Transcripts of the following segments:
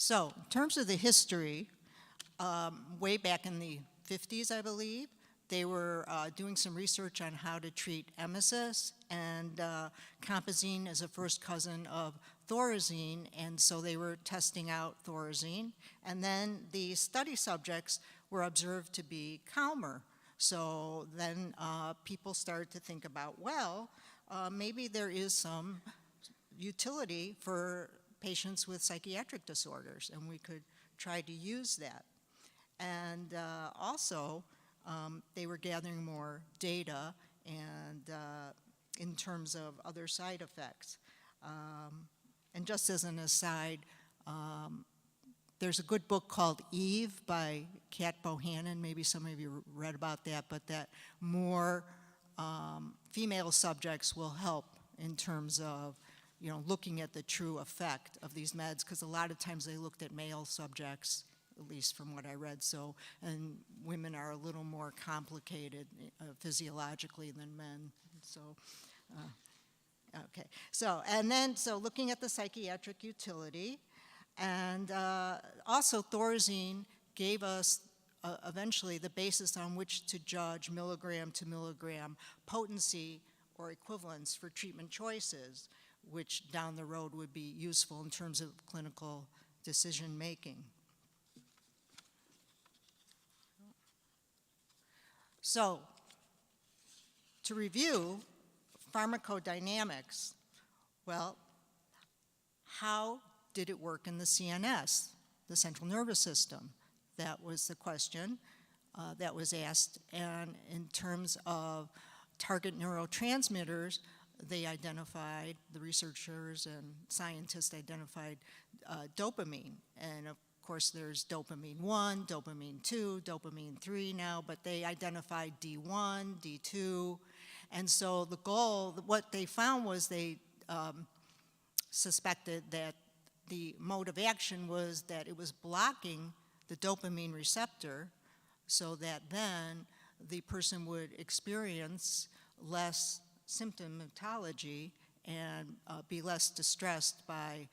So, in terms of the history, way back in the 50s, I believe, they were doing some research on how to treat emesis, and compazine is a first cousin of thorazine, and so they were testing out thorazine. And then the study subjects were observed to be calmer. So then people started to think about, well, maybe there is some utility for patients with psychiatric disorders, and we could try to use that. And also, they were gathering more data and in terms of other side effects. And just as an aside, there's a good book called Eve by Kat Bohannon. Maybe some of you read about that, but that more female subjects will help in terms of looking at the true effect of these meds, because a lot of times they looked at male subjects, at least from what I read, and women are a little more complicated physiologically than men, so, okay. So looking at the psychiatric utility, and also thorazine gave us eventually the basis on which to judge milligram to milligram potency or equivalence for treatment choices, which down the road would be useful in terms of clinical decision making. So, to review pharmacodynamics, well, how did it work in the CNS, the central nervous system? That was the question that was asked. And in terms of target neurotransmitters, they identified, the researchers and scientists identified dopamine. And of course, there's dopamine 1, dopamine 2, dopamine 3 now, but they identified D1, D2. And so the goal, what they found was they suspected that the mode of action was that it was blocking the dopamine receptor, so that then the person would experience less symptomatology and be less distressed by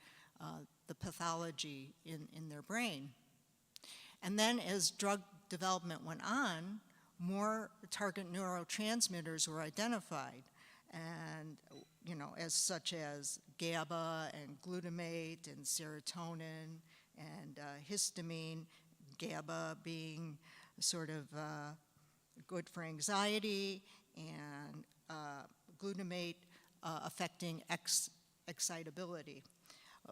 the pathology in their brain. And then as drug development went on, more target neurotransmitters were identified, and as such as GABA and glutamate and serotonin and histamine, GABA being sort of good for anxiety, and glutamate affecting excitability.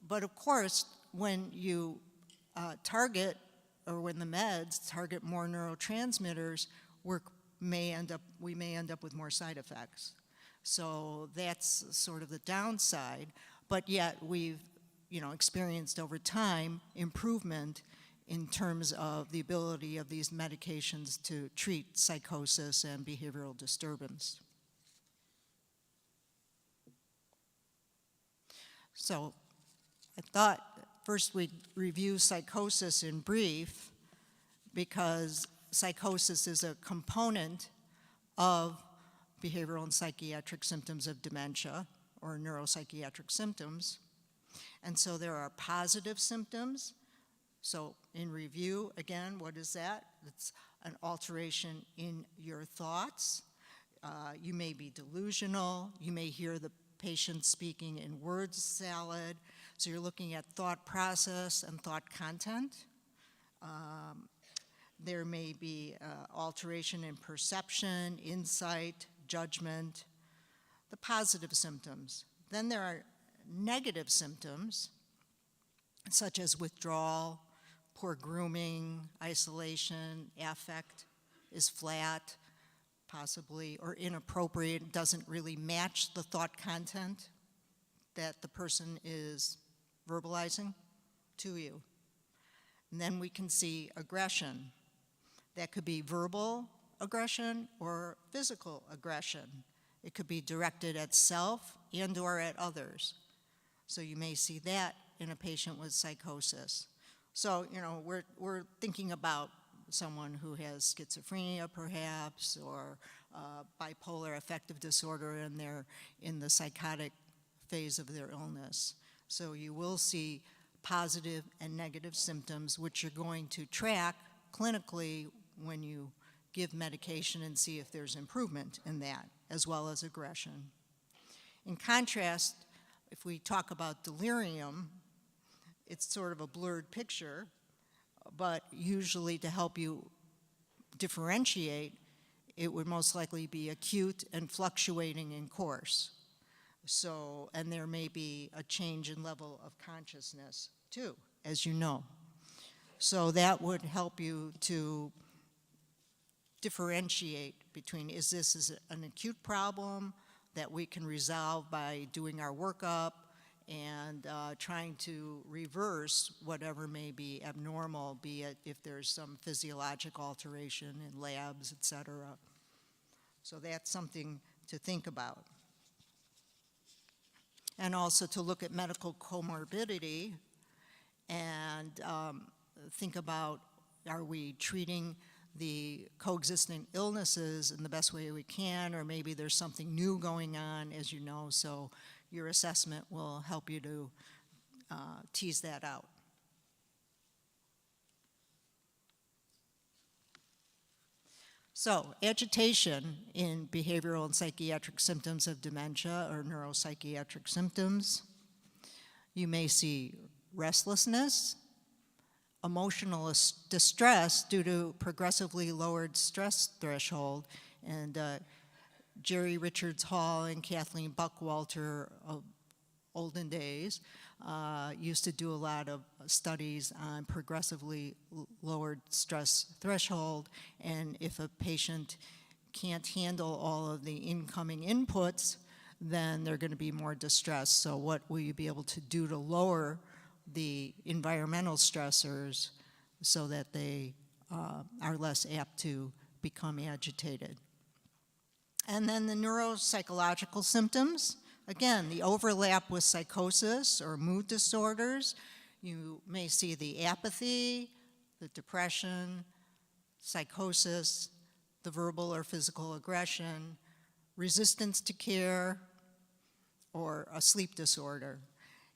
But of course, when you target, or when the meds target more neurotransmitters, we may end up with more side effects. So that's sort of the downside, but yet we've experienced over time improvement in terms of the ability of these medications to treat psychosis and behavioral disturbance. So I thought first we'd review psychosis in brief, because psychosis is a component of behavioral and psychiatric symptoms of dementia, or neuropsychiatric symptoms. And so there are positive symptoms. So in review, again, what is that? It's an alteration in your thoughts. You may be delusional. You may hear the patient speaking in word salad. So you're looking at thought process and thought content. There may be alteration in perception, insight, judgment, the positive symptoms. Then there are negative symptoms, such as withdrawal, poor grooming, isolation, affect is flat, possibly, or inappropriate, doesn't really match the thought content that the person is verbalizing to you. And then we can see aggression. That could be verbal aggression or physical aggression. It could be directed at self and or at others. So you may see that in a patient with psychosis. So, we're thinking about someone who has schizophrenia perhaps, or bipolar affective disorder, and they're in the psychotic phase of their illness. So you will see positive and negative symptoms, which you're going to track clinically when you give medication and see if there's improvement in that, as well as aggression. In contrast, if we talk about delirium, it's sort of a blurred picture, but usually to help you differentiate, it would most likely be acute and fluctuating in course. So, and there may be a change in level of consciousness too, as you know. So that would help you to differentiate between, is this an acute problem that we can resolve by doing our workup and trying to reverse whatever may be abnormal, be it if there's some physiologic alteration in labs, et cetera. So that's something to think about. And also to look at medical comorbidity and think about, are we treating the coexisting illnesses in the best way we can, or maybe there's something new going on, as you know, so your assessment will help you to tease that out. So, agitation in behavioral and psychiatric symptoms of dementia or neuropsychiatric symptoms. You may see restlessness, emotional distress due to progressively lowered stress threshold, and Jerry Richards Hall and Kathleen Buckwalter of olden days used to do a lot of studies on progressively lowered stress threshold, and if a patient can't handle all of the incoming inputs, then they're going to be more distressed. So what will you be able to do to lower the environmental stressors so that they are less apt to become agitated? And then the neuropsychological symptoms, again, the overlap with psychosis or mood disorders. You may see the apathy, the depression, psychosis, the verbal or physical aggression, resistance to care, or a sleep disorder.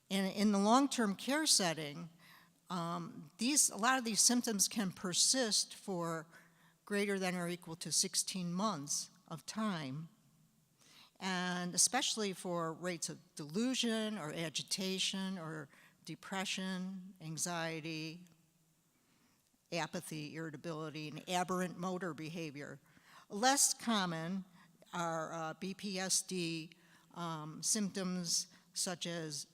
And in the long-term care setting, a lot of these symptoms can persist for greater than or equal to 16 months of time, and especially for rates of delusion or agitation or depression, anxiety, apathy, irritability, and aberrant motor behavior. Less common are BPSD symptoms such as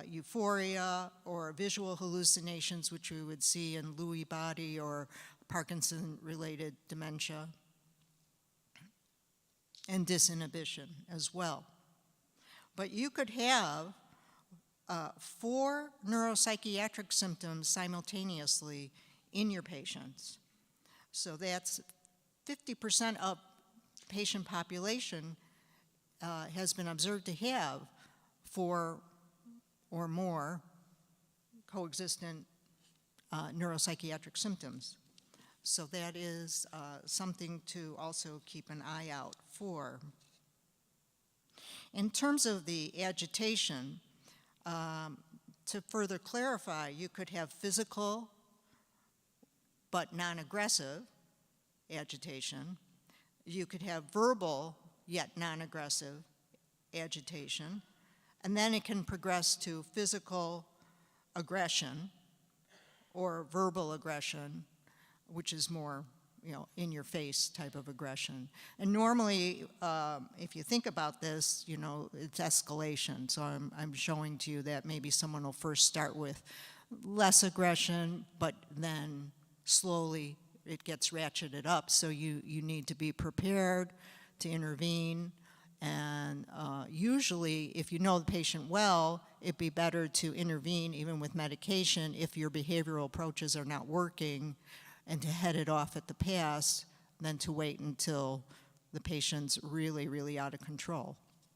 euphoria or visual hallucinations, which we would see in Lewy body or Parkinson-related dementia, and disinhibition as well. But you could have 4 neuropsychiatric symptoms simultaneously in your patients. So that's 50% of the patient population has been observed to have 4 or more coexistent neuropsychiatric symptoms. So that is something to also keep an eye out for. In terms of the agitation, to further clarify, you could have physical but non-aggressive agitation. You could have verbal yet non-aggressive agitation. And then it can progress to physical aggression or verbal aggression, which is more, in your face type of aggression. And normally, if you think about this, it's escalation. So I'm showing to you that maybe someone will first start with less aggression, but then slowly it gets ratcheted up. So you need to be prepared to intervene. And usually, if you know the patient well, it'd be better to intervene even with medication if your behavioral approaches are not working, and to head it off at the pass than to wait until the patient's really, really out of control.